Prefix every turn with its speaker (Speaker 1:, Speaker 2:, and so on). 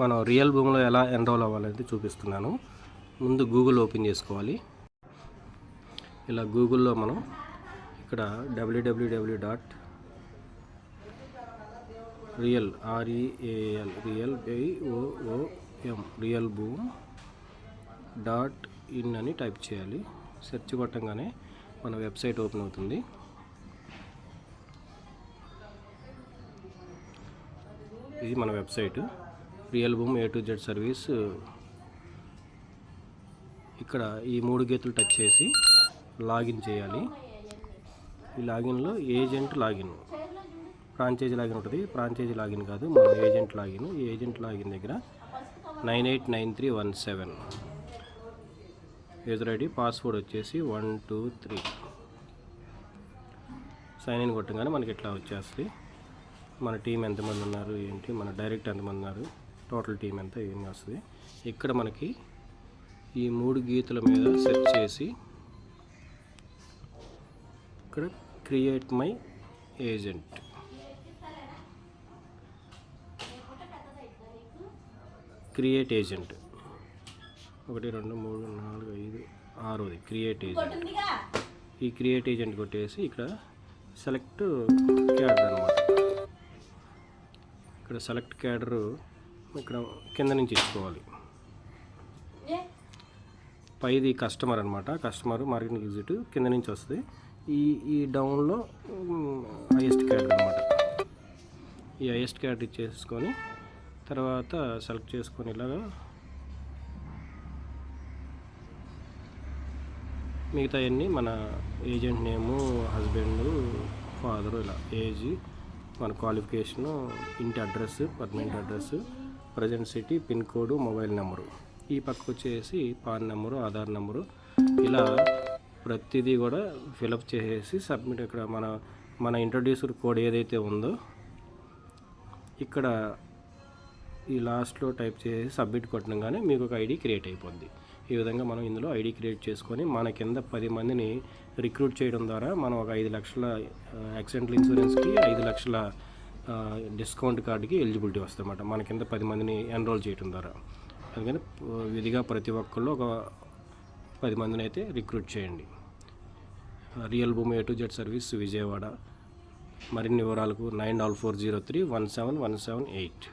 Speaker 1: మనం రియల్ భూమిలో ఎలా ఎన్రోల్ అవ్వాలనేది చూపిస్తున్నాను. ముందు గూగుల్ ఓపెన్ చేసుకోవాలి. ఇలా గూగుల్లో మనం ఇక్కడ www.real realboom.in అని టైప్ చేయాలి. సెర్చ్ కొట్టంగానే మన వెబ్సైట్ ఓపెన్ అవుతుంది. ఇది మన website real boom A to Z service. ఇక్కడ ఈ 3 గీతలు టచ్ చేసి లాగిన్ చేయాలి. ఈ లాగిన్లో ఏజెంట్ లాగిన్, ఫ్రాంచైజీ లాగిన్ ఉంటుంది. ఫ్రాంచైజీ లాగిన్ కాదు, మన ఏజెంట్ లాగిన్. ఈ ఏజెంట్ లాగిన్ దగ్గర 989317 యూజర్ ఐడి, పాస్వర్డ్ వచ్చేసి 123. సైన్ ఇన్ కొట్టగానే మనకి ఇట్లా వచ్చేస్తుంది. మన టీం ఎంతమంది ఉన్నారు ఏంటి, మన డైరెక్ట్ ఎంతమంది ఉన్నారు, టోటల్ టీం ఎంత ఇవన్నీ వస్తుంది. ఇక్కడ మనకి ఈ 3 గీతల మీద సెర్చ్ చేసి ఇక్కడ create my agent, create agent 1 2 3 4 5 6ది క్రియేట్ ఏజెంట్. ఈ క్రియేట్ ఏజెంట్ కొట్టేసి ఇక్కడ సెలెక్ట్ క్యాడర్ అనమాట. ఇక్కడ సెలెక్ట్ క్యాడర్ ఇక్కడ కింద నుంచి ఇచ్చుకోవాలి. పైది కస్టమర్ అనమాట, కస్టమర్ మార్కెటింగ్ ఎగ్జిక్యూటివ్ కింద నుంచి వస్తుంది. ఈ డౌన్లో హైయెస్ట్ క్యాడర్ అనమాట. ఈ హైయెస్ట్ క్యాడర్ ఇచ్చేసుకొని తర్వాత సెలెక్ట్ చేసుకొని ఇలాగా మిగతా అన్నీ మన ఏజెంట్ నేము, హస్బెండ్, ఫాదరు, ఇలా ఏజ్, మన క్వాలిఫికేషను, ఇంటి address, permanent address, present city, pin code, mobile number, ఈ పక్కకు వచ్చేసి పాన్ నెంబరు, ఆధార్ నెంబరు, ఇలా ప్రతిదీ కూడా ఫిలప్ చేసేసి సబ్మిట్. ఇక్కడ మన ఇంట్రొడ్యూసర్ కోడ్ ఏదైతే ఉందో ఇక్కడ ఈ లాస్ట్లో టైప్ చేసి సబ్మిట్ కొట్టడంగానే మీకు ఒక ఐడి క్రియేట్ అయిపోద్ది. ఈ విధంగా మనం ఇందులో ఐడి క్రియేట్ చేసుకొని మన కింద 10 మందిని రిక్రూట్ చేయడం ద్వారా మనం ఒక 5 లక్షల యాక్సిడెంటల్ ఇన్సూరెన్స్కి, 5 లక్షల డిస్కౌంట్ కార్డుకి ఎలిజిబిలిటీ వస్తుందన్నమాట మన కింద 10 మందిని ఎన్రోల్ చేయడం ద్వారా. అందుకని విధిగా ప్రతి ఒక్కళ్ళు ఒక 10 మందిని అయితే రిక్రూట్ చేయండి. Real boom A to Z service Vijayawada. మరిన్ని వివరాలకు 94403 17178.